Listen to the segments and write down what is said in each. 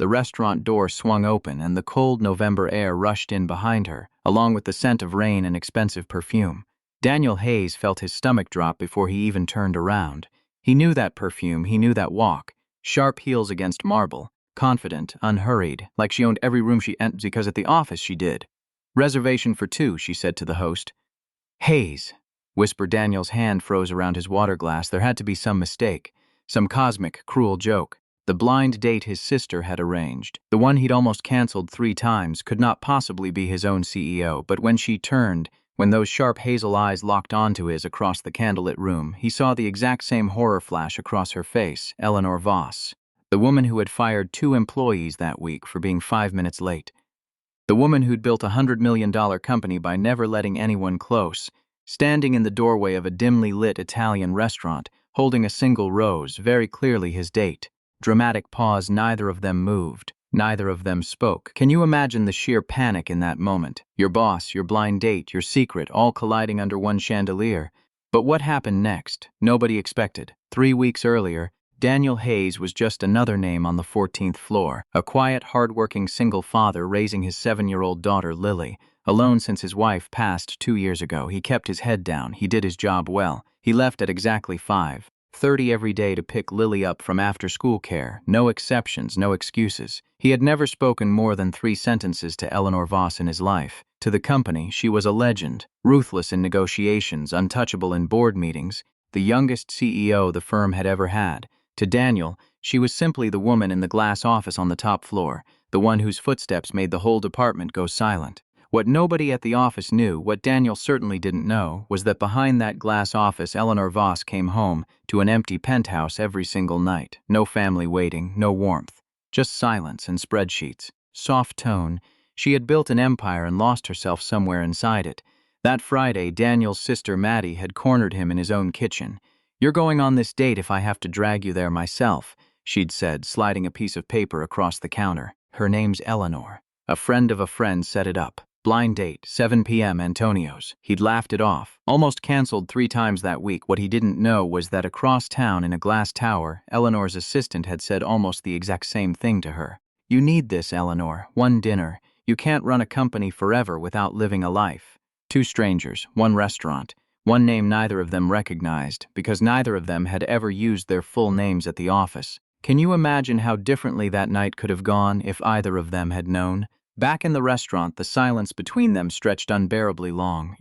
the restaurant door swung open and the cold November air rushed in behind her, along with the scent of rain and expensive perfume. Daniel Hayes felt his stomach drop before he even turned around. He knew that perfume, he knew that walk. Sharp heels against marble, confident, unhurried, like she owned every room she entered because at the office she did. "Reservation for 2, she said to the host. "Hayes," whispered. Daniel's hand froze around his water glass. There had to be some mistake, some cosmic, cruel joke. The blind date his sister had arranged, the one he'd almost canceled 3 times, could not possibly be his own CEO. But when she turned, when those sharp hazel eyes locked onto his across the candlelit room, he saw the exact same horror flash across her face. Eleanor Voss, the woman who had fired 2 employees that week for being 5 minutes late. The woman who'd built a $100 million company by never letting anyone close, standing in the doorway of a dimly lit Italian restaurant, holding a single rose, very clearly his date. Dramatic pause. Neither of them moved. Neither of them spoke. Can you imagine the sheer panic in that moment? Your boss, your blind date, your secret, all colliding under one chandelier. But what happened next? Nobody expected. 3 weeks earlier, Daniel Hayes was just another name on the 14th floor, a quiet, hard-working single father raising his 7-year-old daughter, Lily. Alone since his wife passed 2 years ago, he kept his head down. He did his job well. He left at exactly 5:30 every day to pick Lily up from after-school care. No exceptions, no excuses. He had never spoken more than 3 sentences to Eleanor Voss in his life. To the company, she was a legend, ruthless in negotiations, untouchable in board meetings, the youngest CEO the firm had ever had. To Daniel, she was simply the woman in the glass office on the top floor, the one whose footsteps made the whole department go silent. What nobody at the office knew, what Daniel certainly didn't know, was that behind that glass office Eleanor Voss came home to an empty penthouse every single night. No family waiting, no warmth, just silence and spreadsheets. Soft tone. She had built an empire and lost herself somewhere inside it. That Friday, Daniel's sister Maddie had cornered him in his own kitchen. "You're going on this date if I have to drag you there myself," she'd said, sliding a piece of paper across the counter. "Her name's Eleanor. A friend of a friend set it up. Blind date, 7 p.m. Antonio's." He'd laughed it off. Almost canceled 3 times that week. What he didn't know was that across town in a glass tower, Eleanor's assistant had said almost the exact same thing to her. "You need this, Eleanor. One dinner. You can't run a company forever without living a life." 2 strangers, 1 restaurant, 1 name neither of them recognized, because neither of them had ever used their full names at the office. Can you imagine how differently that night could have gone if either of them had known? Back in the restaurant, the silence between them stretched unbearably long.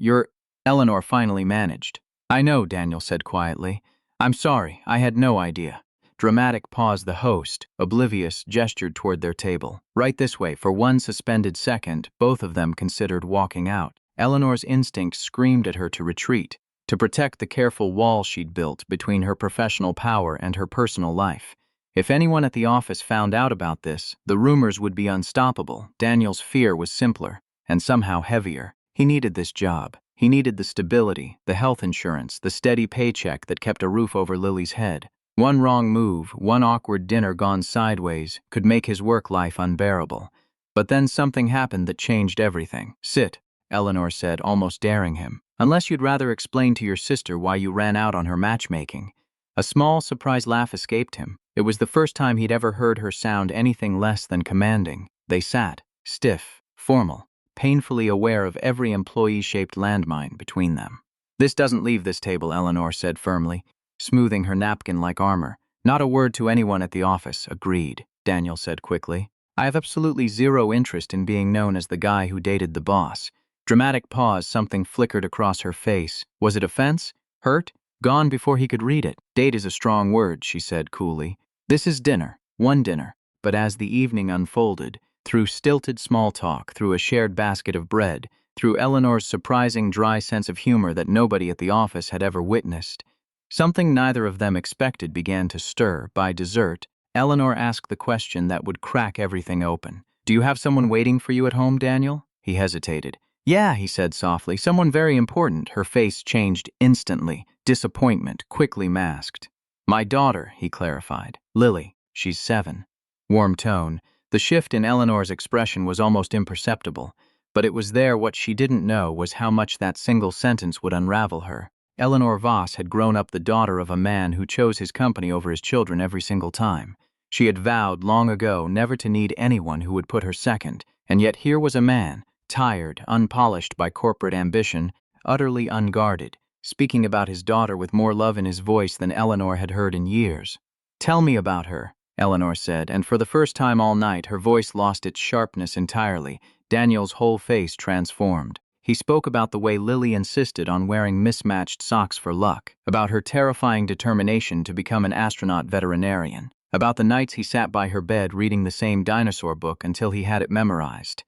Eleanor finally managed. "I know," Daniel said quietly. "I'm sorry, I had no idea." Dramatic pause. The host, oblivious, gestured toward their table. "Right this way." For 1 suspended second, both of them considered walking out. Eleanor's instinct screamed at her to retreat, to protect the careful wall she'd built between her professional power and her personal life. If anyone at the office found out about this, the rumors would be unstoppable. Daniel's fear was simpler, and somehow heavier. He needed this job. He needed the stability, the health insurance, the steady paycheck that kept a roof over Lily's head. 1 wrong move, 1 awkward dinner gone sideways, could make his work life unbearable. But then something happened that changed everything. "Sit," Eleanor said, almost daring him. "Unless you'd rather explain to your sister why you ran out on her matchmaking." A small, surprised laugh escaped him. It was the first time he'd ever heard her sound anything less than commanding. They sat, stiff, formal, painfully aware of every employee-shaped landmine between them. "This doesn't leave this table," Eleanor said firmly, smoothing her napkin like armor. "Not a word to anyone at the office." "Agreed," Daniel said quickly. "I have absolutely 0 interest in being known as the guy who dated the boss." Dramatic pause. Something flickered across her face. Was it offense? Hurt? Gone before he could read it. "Date is a strong word," she said coolly. "This is dinner. 1 dinner." But as the evening unfolded, through stilted small talk, through a shared basket of bread, through Eleanor's surprising dry sense of humor that nobody at the office had ever witnessed, something neither of them expected began to stir. By dessert, Eleanor asked the question that would crack everything open. "Do you have someone waiting for you at home, Daniel?" He hesitated. "Yeah," he said softly, "someone very important." Her face changed instantly, disappointment quickly masked. "My daughter," he clarified. "Lily. She's 7. Warm tone. The shift in Eleanor's expression was almost imperceptible, but it was there. What she didn't know was how much that single sentence would unravel her. Eleanor Voss had grown up the daughter of a man who chose his company over his children every single time. She had vowed long ago never to need anyone who would put her second, and yet here was a man, tired, unpolished by corporate ambition, utterly unguarded, speaking about his daughter with more love in his voice than Eleanor had heard in years. "Tell me about her," Eleanor said, and for the first time all night her voice lost its sharpness entirely. Daniel's whole face transformed. He spoke about the way Lily insisted on wearing mismatched socks for luck, about her terrifying determination to become an astronaut veterinarian, about the nights he sat by her bed reading the same dinosaur book until he had it memorized.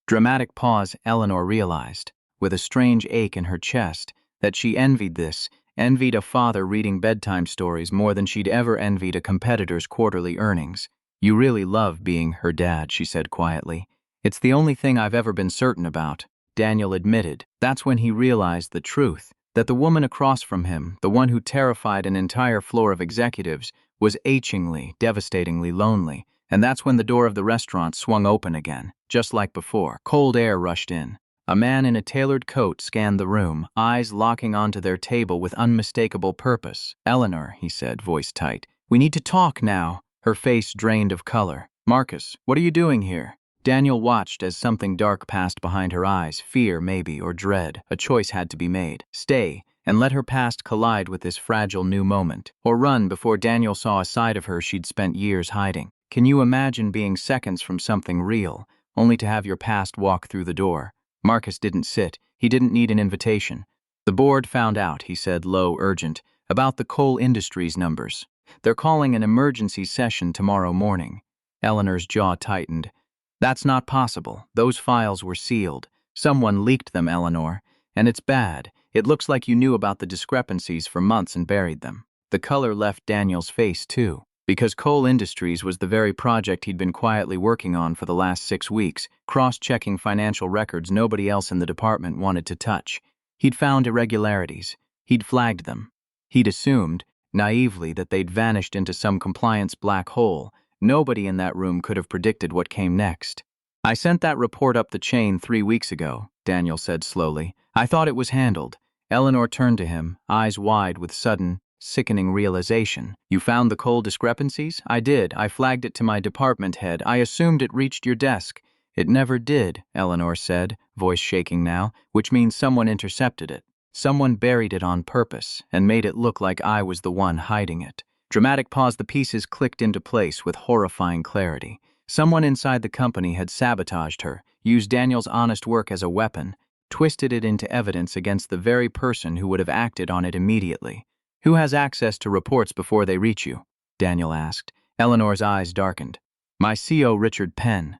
Dramatic pause, Eleanor realized, with a strange ache in her chest, that she envied this, envied a father reading bedtime stories more than she'd ever envied a competitor's quarterly earnings. "You really love being her dad," she said quietly. "It's the only thing I've ever been certain about," Daniel admitted. That's when he realized the truth, that the woman across from him, the one who terrified an entire floor of executives, was achingly, devastatingly lonely. And that's when the door of the restaurant swung open again, just like before. Cold air rushed in. A man in a tailored coat scanned the room, eyes locking onto their table with unmistakable purpose. "Eleanor," he said, voice tight, "we need to talk now." Her face drained of color. "Marcus, what are you doing here?" Daniel watched as something dark passed behind her eyes, fear maybe, or dread. A choice had to be made. Stay, and let her past collide with this fragile new moment, or run before Daniel saw a side of her she'd spent years hiding. Can you imagine being seconds from something real, only to have your past walk through the door? Marcus didn't sit. He didn't need an invitation. "The board found out," he said, low, urgent, "about the coal industries numbers. They're calling an emergency session tomorrow morning." Eleanor's jaw tightened. "That's not possible. Those files were sealed. Someone leaked them, Eleanor. And it's bad. It looks like you knew about the discrepancies for months and buried them." The color left Daniel's face, too, because Coal Industries was the very project he'd been quietly working on for the last 6 weeks, cross-checking financial records nobody else in the department wanted to touch. He'd found irregularities. He'd flagged them. He'd assumed, naively, that they'd vanished into some compliance black hole. Nobody in that room could have predicted what came next. "I sent that report up the chain 3 weeks ago," Daniel said slowly. "I thought it was handled." Eleanor turned to him, eyes wide with sudden, sickening realization. "You found the coal discrepancies?" "I did. I flagged it to my department head. I assumed it reached your desk." "It never did," Eleanor said, voice shaking now, "which means someone intercepted it. Someone buried it on purpose and made it look like I was the one hiding it." Dramatic pause. The pieces clicked into place with horrifying clarity. Someone inside the company had sabotaged her, used Daniel's honest work as a weapon, twisted it into evidence against the very person who would have acted on it immediately. "Who has access to reports before they reach you?" Daniel asked. Eleanor's eyes darkened. "My CO, Richard Penn.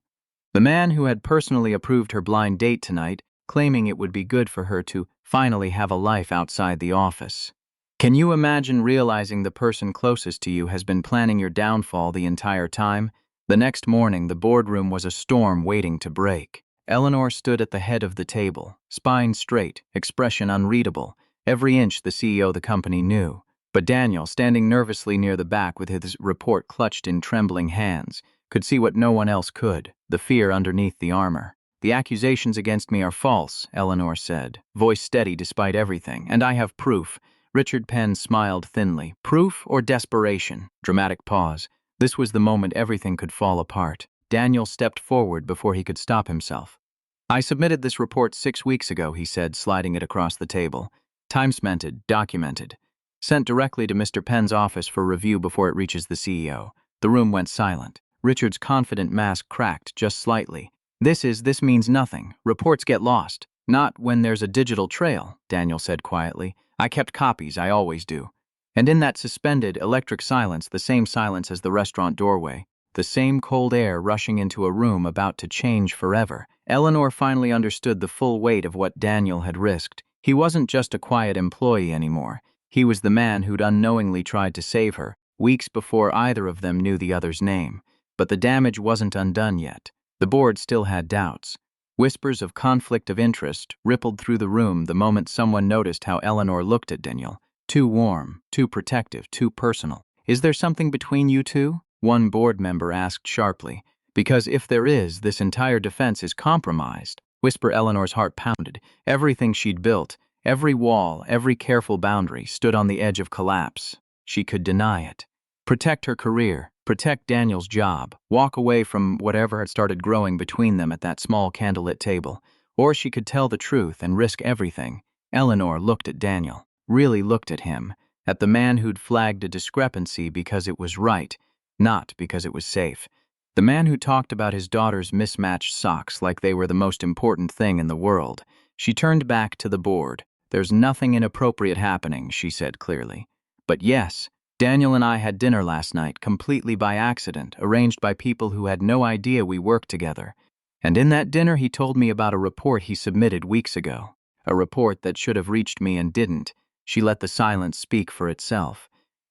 The man who had personally approved her blind date tonight, claiming it would be good for her to finally have a life outside the office. Can you imagine realizing the person closest to you has been planning your downfall the entire time?" The next morning, the boardroom was a storm waiting to break. Eleanor stood at the head of the table, spine straight, expression unreadable, every inch the CEO of the company knew. But Daniel, standing nervously near the back with his report clutched in trembling hands, could see what no one else could, the fear underneath the armor. "The accusations against me are false," Eleanor said, voice steady despite everything, "and I have proof." Richard Penn smiled thinly. "Proof or desperation?" Dramatic pause. This was the moment everything could fall apart. Daniel stepped forward before he could stop himself. "I submitted this report 6 weeks ago," he said, sliding it across the table. "Time-cemented, documented. Sent directly to Mr. Penn's office for review before it reaches the CEO." The room went silent. Richard's confident mask cracked just slightly. This means nothing. Reports get lost." "Not when there's a digital trail," Daniel said quietly. "I kept copies, I always do." And in that suspended, electric silence, the same silence as the restaurant doorway, the same cold air rushing into a room about to change forever, Eleanor finally understood the full weight of what Daniel had risked. He wasn't just a quiet employee anymore. He was the man who'd unknowingly tried to save her, weeks before either of them knew the other's name. But the damage wasn't undone yet. The board still had doubts. Whispers of conflict of interest rippled through the room the moment someone noticed how Eleanor looked at Daniel. Too warm, too protective, too personal. "Is there something between you two?" one board member asked sharply. "Because if there is, this entire defense is compromised." Whisper. Eleanor's heart pounded. Everything she'd built, every wall, every careful boundary, stood on the edge of collapse. She could deny it. Protect her career, protect Daniel's job, walk away from whatever had started growing between them at that small candlelit table. Or she could tell the truth and risk everything. Eleanor looked at Daniel, really looked at him, at the man who'd flagged a discrepancy because it was right, not because it was safe. The man who talked about his daughter's mismatched socks like they were the most important thing in the world. She turned back to the board. "There's nothing inappropriate happening," she said clearly. "But yes, Daniel and I had dinner last night, completely by accident, arranged by people who had no idea we worked together. And in that dinner he told me about a report he submitted weeks ago. A report that should have reached me and didn't." She let the silence speak for itself.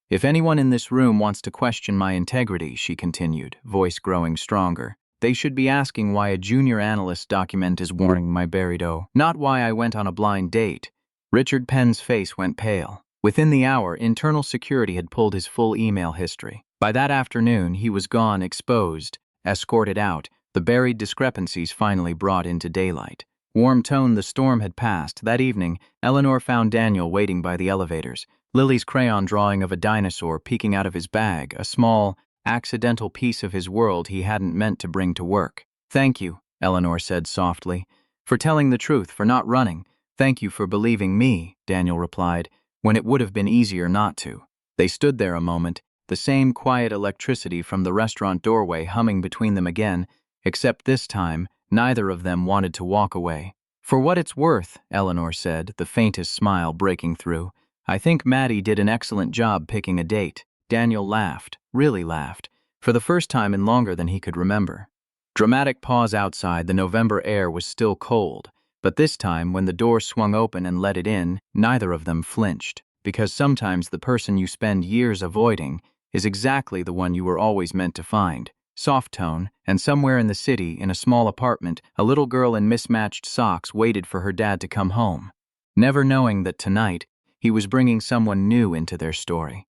"If anyone in this room wants to question my integrity," she continued, voice growing stronger, "they should be asking why a junior analyst document is warning my buried O, not why I went on a blind date." Richard Penn's face went pale. Within the hour, internal security had pulled his full email history. By that afternoon, he was gone, exposed, escorted out, the buried discrepancies finally brought into daylight. Warm-toned, the storm had passed. That evening, Eleanor found Daniel waiting by the elevators, Lily's crayon drawing of a dinosaur peeking out of his bag, a small, accidental piece of his world he hadn't meant to bring to work. "Thank you," Eleanor said softly, "for telling the truth, for not running. Thank you for believing me," Daniel replied, when it would have been easier not to. They stood there a moment, the same quiet electricity from the restaurant doorway humming between them again, except this time, neither of them wanted to walk away. "For what it's worth," Eleanor said, the faintest smile breaking through, "I think Maddie did an excellent job picking a date." Daniel laughed, really laughed, for the first time in longer than he could remember. Dramatic pause outside. The November air was still cold, but this time, when the door swung open and let it in, neither of them flinched, because sometimes the person you spend years avoiding is exactly the one you were always meant to find. Soft tone, and somewhere in the city, in a small apartment, a little girl in mismatched socks waited for her dad to come home, never knowing that tonight he was bringing someone new into their story.